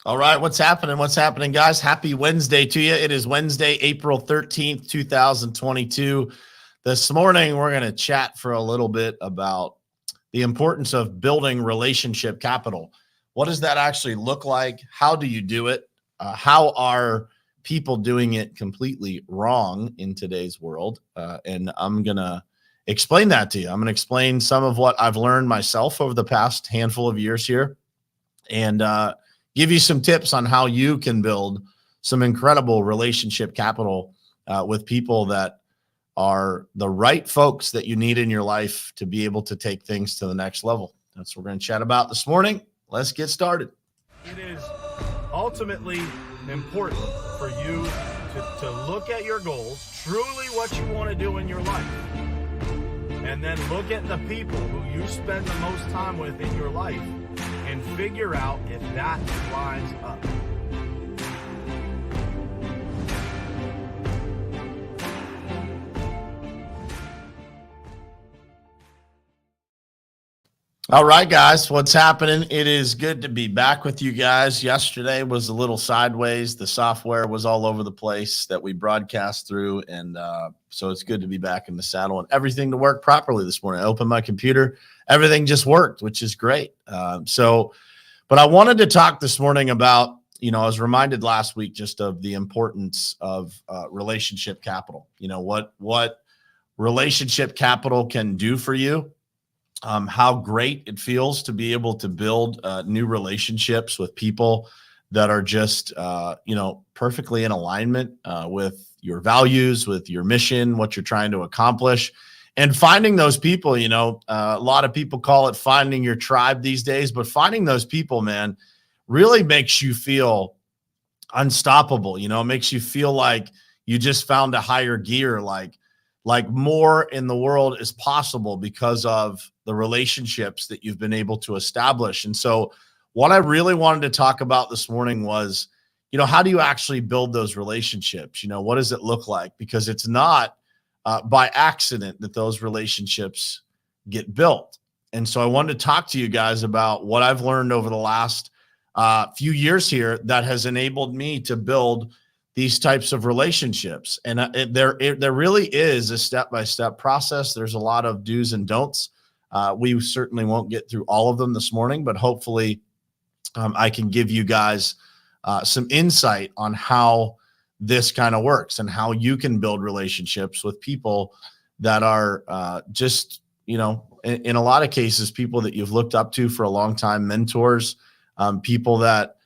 All right, what's happening? What's happening, guys? Happy Wednesday to you. It is Wednesday, April 13th, 2022. This morning, we're going to chat for a little bit about the importance of building relationship capital. What does that actually look like? How do you do it? How are people doing it completely wrong in today's world? And I'm going to explain that to you. I'm going to explain some of what I've learned myself over the past handful of years here. And give you some tips on how you can build some incredible relationship capital with people that are the right folks that you need in your life to be able to take things to the next level. That's what we're going to chat about this morning. Let's get started. It is ultimately important for you to look at your goals, truly what you want to do in your life, and then look at the people who you spend the most time with in your life and figure out if that lines up. All right, guys, what's happening? It is good to be back with you guys. Yesterday was a little sideways. The software was all over the place that we broadcast through. And so it's good to be back in the saddle and everything to work properly this morning. I opened my computer. Everything just worked, which is great. But I wanted to talk this morning about, I was reminded last week just of the importance of relationship capital. What relationship capital can do for you. How great it feels to be able to build new relationships with people that are just, perfectly in alignment with your values, with your mission, what you're trying to accomplish. And finding those people, a lot of people call it finding your tribe these days, but finding those people, man, really makes you feel unstoppable. It makes you feel like you just found a higher gear, like more in the world is possible because of the relationships that you've been able to establish. And so what I really wanted to talk about this morning was, how do you actually build those relationships? What does it look like? Because it's not by accident that those relationships get built. And so I wanted to talk to you guys about what I've learned over the last few years here that has enabled me to build these types of relationships. And there really is a step-by-step process. There's a lot of do's and don'ts. We certainly won't get through all of them this morning, but hopefully I can give you guys some insight on how this kind of works and how you can build relationships with people that are just, in a lot of cases, people that you've looked up to for a long time, mentors, people that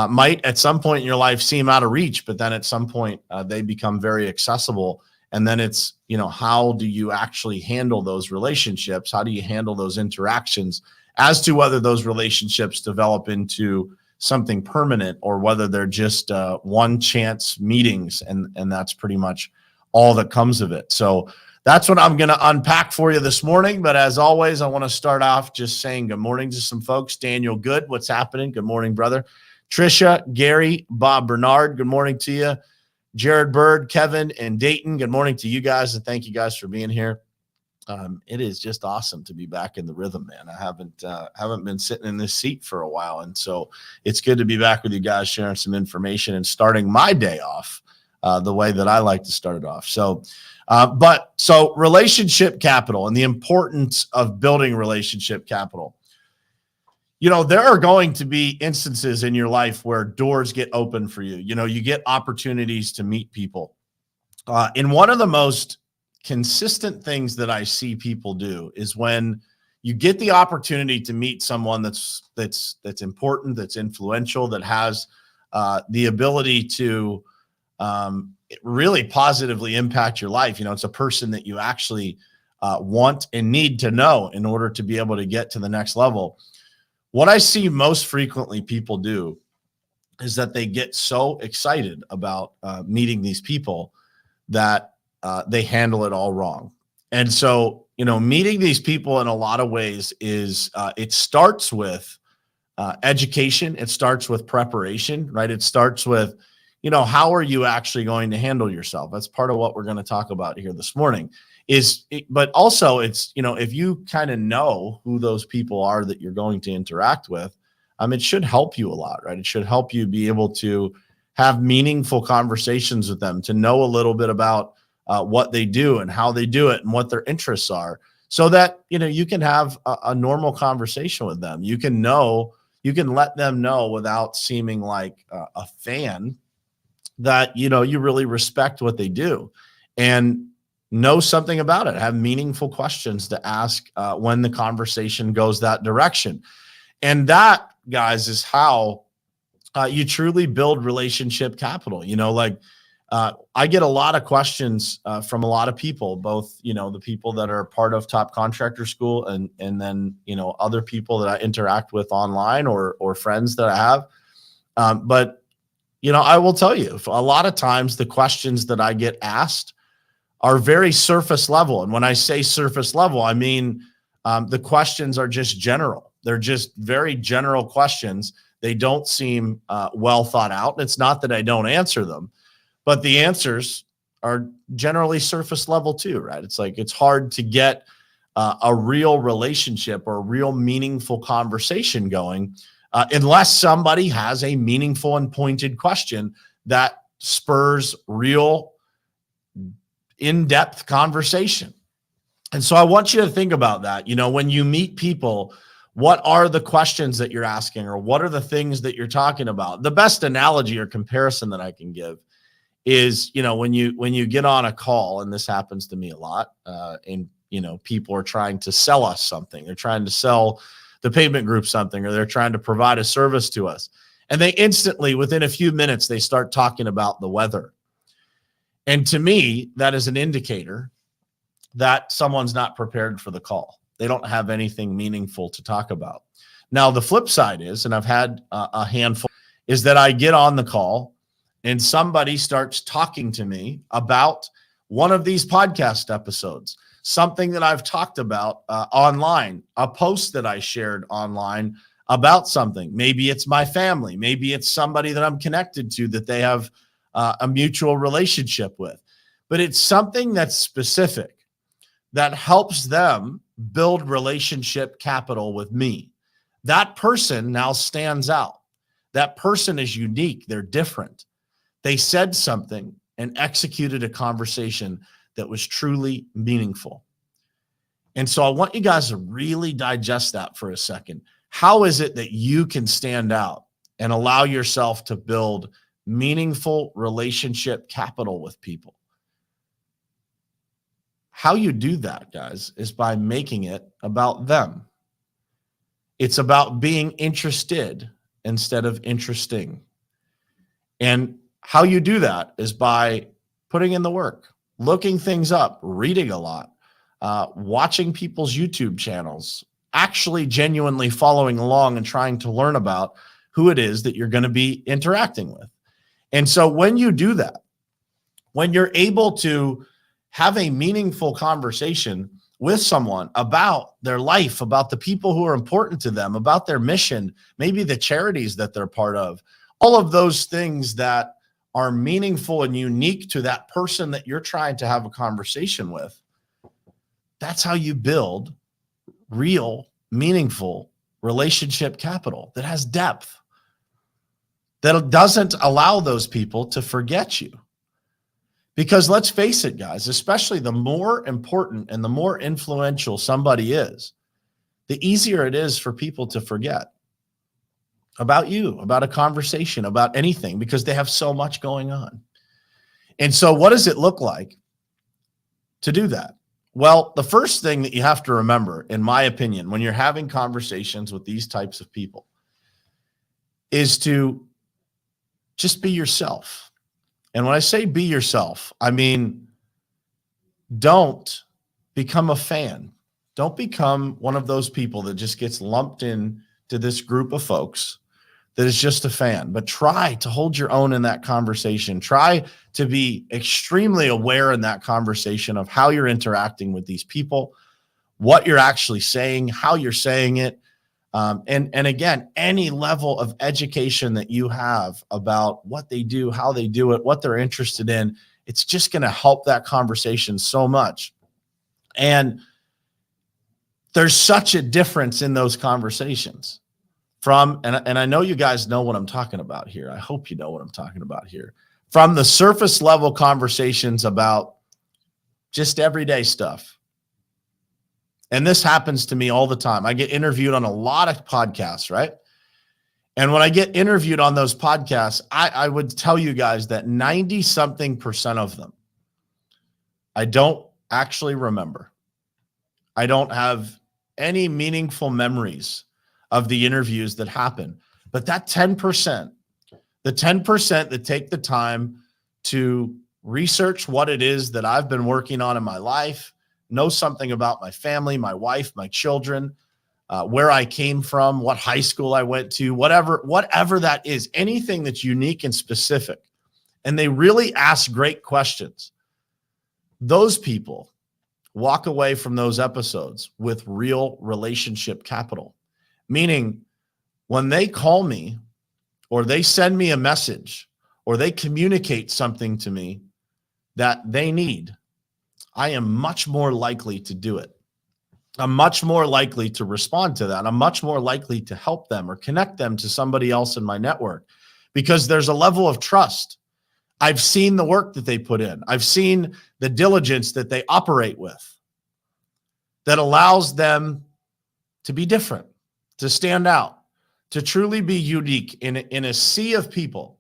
might at some point in your life seem out of reach, but then at some point they become very accessible. And then it's, how do you actually handle those relationships? How do you handle those interactions as to whether those relationships develop into something permanent or whether they're just one chance meetings. And that's pretty much all that comes of it. So that's what I'm going to unpack for you this morning. But as always, I want to start off just saying good morning to some folks. Daniel Good, what's happening? Good morning, brother. Trisha, Gary, Bob Bernard, good morning to you. Jared Bird, Kevin, and Dayton, good morning to you guys, and thank you guys for being here. It is just awesome to be back in the rhythm, man. I haven't been sitting in this seat for a while, and so it's good to be back with you guys, sharing some information and starting my day off the way that I like to start it off. So relationship capital and the importance of building relationship capital. There are going to be instances in your life where doors get open for you. You get opportunities to meet people. And one of the most consistent things that I see people do is when you get the opportunity to meet someone that's important, that's influential, that has the ability to really positively impact your life. It's a person that you actually want and need to know in order to be able to get to the next level. What I see most frequently people do is that they get so excited about meeting these people that they handle it all wrong. And so, meeting these people in a lot of ways is it starts with education. It starts with preparation, right? It starts with, how are you actually going to handle yourself? That's part of what we're going to talk about here this morning. But also it's, if you kind of know who those people are that you're going to interact with, it should help you a lot, right? It should help you be able to have meaningful conversations with them, to know a little bit about what they do and how they do it and what their interests are, so that, you can have a normal conversation with them. You can let them know without seeming like a fan that, you really respect what they do, and know something about it. Have meaningful questions to ask when the conversation goes that direction. And that, guys, is how you truly build relationship capital. I get a lot of questions from a lot of people, both, the people that are part of Top Contractor School and then, other people that I interact with online or friends that I have. But I will tell you, a lot of times the questions that I get asked are very surface level. And when I say surface level, I mean, the questions are just general. They're just very general questions. They don't seem well thought out. And it's not that I don't answer them, but the answers are generally surface level too, right? It's like, it's hard to get a real relationship or a real meaningful conversation going unless somebody has a meaningful and pointed question that spurs real in-depth conversation. And so I want you to think about that. When you meet people, what are the questions that you're asking, or what are the things that you're talking about? The best analogy or comparison that I can give is, when you get on a call, and this happens to me a lot, and people are trying to sell us something. They're trying to sell the Pavement Group something, or they're trying to provide a service to us. And they instantly, within a few minutes, they start talking about the weather. And to me, that is an indicator that someone's not prepared for the call. They don't have anything meaningful to talk about. Now, the flip side is, and I've had a handful, is that I get on the call and somebody starts talking to me about one of these podcast episodes, something that I've talked about online, a post that I shared online about something. Maybe it's my family. Maybe it's somebody that I'm connected to that they have a mutual relationship with. But it's something that's specific that helps them build relationship capital with me. That person now stands out. That person is unique. They're different. They said something and executed a conversation that was truly meaningful. And so I want you guys to really digest that for a second. How is it that you can stand out and allow yourself to build meaningful relationship capital with people? How you do that, guys, is by making it about them. It's about being interested instead of interesting. And how you do that is by putting in the work, looking things up, reading a lot, watching people's YouTube channels, actually genuinely following along and trying to learn about who it is that you're going to be interacting with. And so when you do that, when you're able to have a meaningful conversation with someone about their life, about the people who are important to them, about their mission, maybe the charities that they're part of, all of those things that are meaningful and unique to that person that you're trying to have a conversation with, that's how you build real, meaningful relationship capital that has depth, that doesn't allow those people to forget you. Because let's face it, guys, especially the more important and the more influential somebody is, the easier it is for people to forget about you, about a conversation, about anything, because they have so much going on. And so what does it look like to do that? Well, the first thing that you have to remember, in my opinion, when you're having conversations with these types of people, is to just be yourself. And when I say be yourself, I mean, don't become a fan. Don't become one of those people that just gets lumped in to this group of folks that is just a fan, but try to hold your own in that conversation. Try to be extremely aware in that conversation of how you're interacting with these people, what you're actually saying, how you're saying it. And again, any level of education that you have about what they do, how they do it, what they're interested in, it's just going to help that conversation so much. And there's such a difference in those conversations. and I know you guys know what I'm talking about here. I hope you know what I'm talking about here. From the surface level conversations about just everyday stuff. And this happens to me all the time. I get interviewed on a lot of podcasts, right? And when I get interviewed on those podcasts, I would tell you guys that 90-something% of them, I don't actually remember. I don't have any meaningful memories of the interviews that happen. But that 10%, the 10% that take the time to research what it is that I've been working on in my life, know something about my family, my wife, my children, where I came from, what high school I went to, whatever that is, anything that's unique and specific. And they really ask great questions. Those people walk away from those episodes with real relationship capital, meaning when they call me or they send me a message or they communicate something to me that they need, I am much more likely to do it. I'm much more likely to respond to that. I'm much more likely to help them or connect them to somebody else in my network because there's a level of trust. I've seen the work that they put in. I've seen the diligence that they operate with that allows them to be different, to stand out, to truly be unique in a sea of people.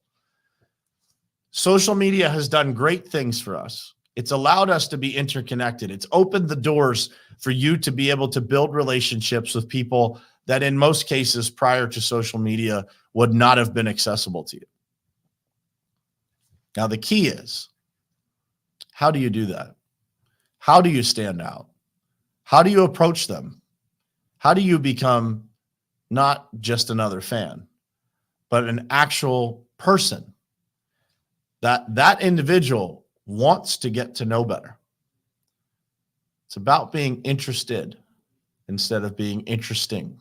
Social media has done great things for us. It's allowed us to be interconnected. It's opened the doors for you to be able to build relationships with people that in most cases prior to social media would not have been accessible to you. Now, the key is, how do you do that? How do you stand out? How do you approach them? How do you become not just another fan, but an actual person that individual wants to get to know better? It's about being interested instead of being interesting.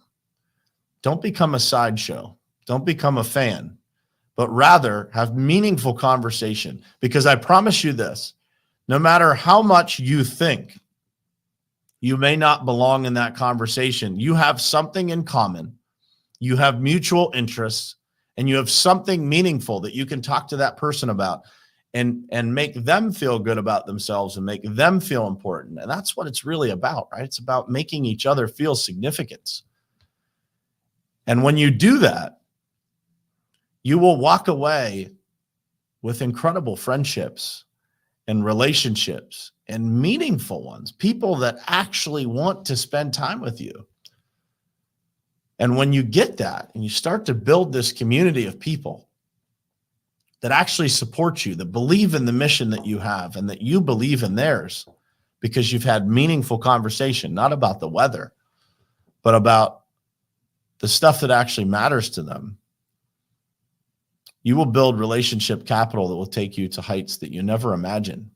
Don't become a sideshow. Don't become a fan, but rather have meaningful conversation. Because I promise you this, no matter how much you think you may not belong in that conversation, you have something in common, you have mutual interests, and you have something meaningful that you can talk to that person about and make them feel good about themselves and make them feel important. And that's what it's really about, right? It's about making each other feel significance. And when you do that, you will walk away with incredible friendships and relationships and meaningful ones, people that actually want to spend time with you. And when you get that and you start to build this community of people that actually support you, that believe in the mission that you have and that you believe in theirs because you've had meaningful conversation, not about the weather, but about the stuff that actually matters to them, you will build relationship capital that will take you to heights that you never imagined.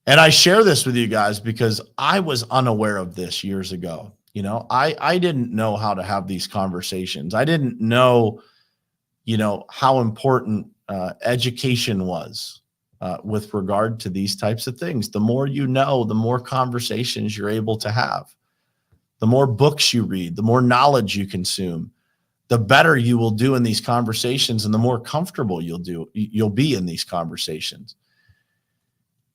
And I share this with you guys because I was unaware of this years ago. You know, I didn't know how to have these conversations. I didn't know, how important education was with regard to these types of things. The more you know, the more conversations you're able to have. The more books you read, the more knowledge you consume, the better you will do in these conversations and the more comfortable you'll be in these conversations.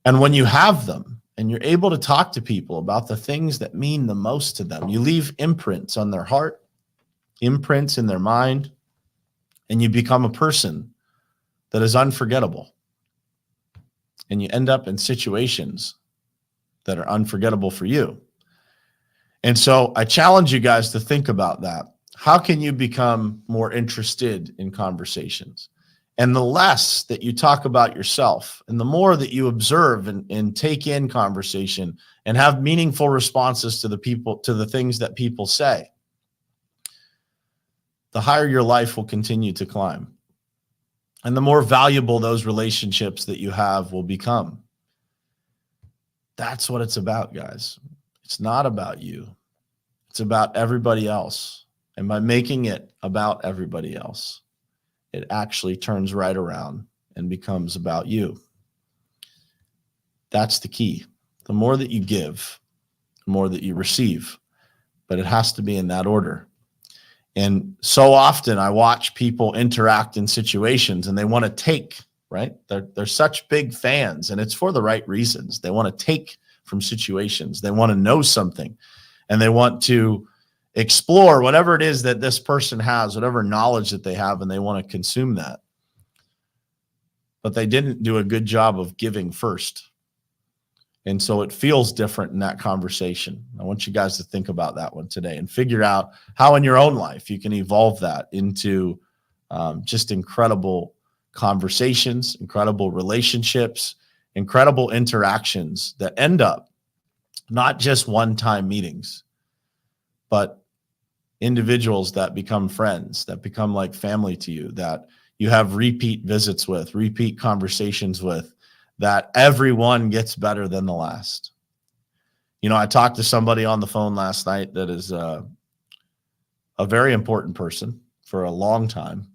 And when you have them and you're able to talk to people about the things that mean the most to them, you leave imprints on their heart, imprints in their mind, and you become a person that is unforgettable. And you end up in situations that are unforgettable for you. And so I challenge you guys to think about that. How can you become more interested in conversations? And the less that you talk about yourself and the more that you observe and take in conversation and have meaningful responses to the things that people say, the higher your life will continue to climb. And the more valuable those relationships that you have will become. That's what it's about, guys. It's not about you. It's about everybody else. And by making it about everybody else, it actually turns right around and becomes about you. That's the key. The more that you give, the more that you receive. But it has to be in that order. And so often I watch people interact in situations and they want to take, right? They're such big fans, and it's for the right reasons. They want to take from situations. They want to know something, and they want to explore whatever it is that this person has, whatever knowledge that they have, and they want to consume that. But they didn't do a good job of giving first. And so it feels different in that conversation. I want you guys to think about that one today and figure out how in your own life you can evolve that into just incredible conversations, incredible relationships, incredible interactions that end up not just one-time meetings, but individuals that become friends, that become like family to you, that you have repeat visits with, repeat conversations with, that everyone gets better than the last. You know, I talked to somebody on the phone last night that is a very important person for a long time.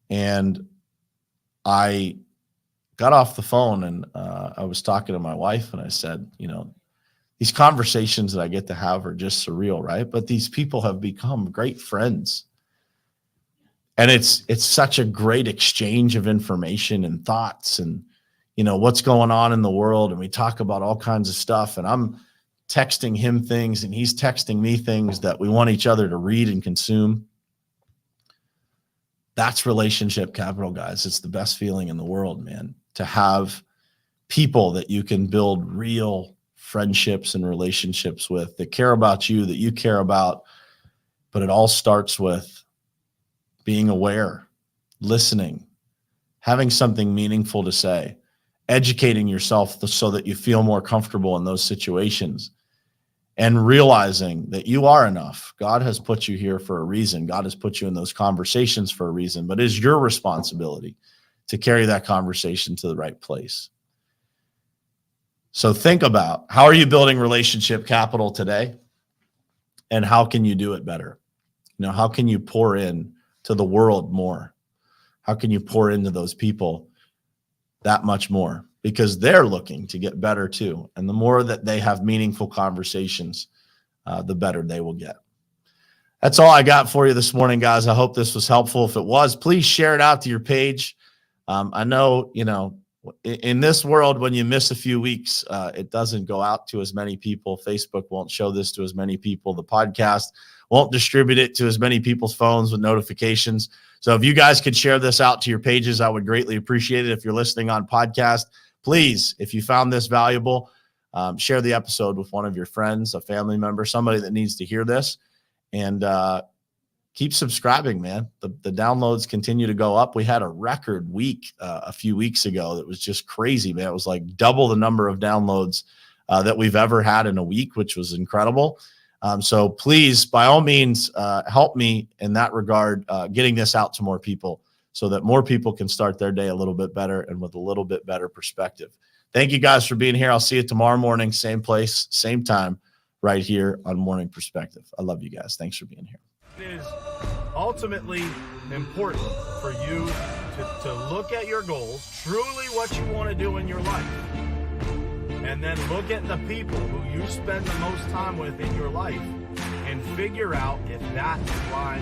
And I got off the phone and I was talking to my wife and I said, you know, these conversations that I get to have are just surreal, right? But these people have become great friends. And it's such a great exchange of information and thoughts and, you know, what's going on in the world. And we talk about all kinds of stuff. And I'm texting him things and he's texting me things that we want each other to read and consume. That's relationship capital, guys. It's the best feeling in the world, man, to have people that you can build real friendships and relationships with that care about you, that you care about. But it all starts with being aware, listening, having something meaningful to say, educating yourself so that you feel more comfortable in those situations, and realizing that you are enough. God has put you here for a reason. God has put you in those conversations for a reason, but it's your responsibility to carry that conversation to the right place. So think about, how are you building relationship capital today? And how can you do it better? You know, how can you pour in to the world more? How can you pour into those people that much more? Because they're looking to get better too. And the more that they have meaningful conversations, the better they will get. That's all I got for you this morning, guys. I hope this was helpful. If it was, please share it out to your page. I know, you know, in this world, when you miss a few weeks, it doesn't go out to as many people. Facebook won't show this to as many people. The podcast won't distribute it to as many people's phones with notifications. So if you guys could share this out to your pages, I would greatly appreciate it. If you're listening on podcast, please, if you found this valuable, share the episode with one of your friends, a family member, somebody that needs to hear this. And keep subscribing, man. The downloads continue to go up. We had a record week a few weeks ago that was just crazy, man. It was like double the number of downloads that we've ever had in a week, which was incredible. So please, by all means, help me in that regard, getting this out to more people so that more people can start their day a little bit better and with a little bit better perspective. Thank you guys for being here. I'll see you tomorrow morning, same place, same time, right here on Morning Perspective. I love you guys. Thanks for being here. It is ultimately important for you to look at your goals, truly what you want to do in your life, and then look at the people who you spend the most time with in your life and figure out if that aligns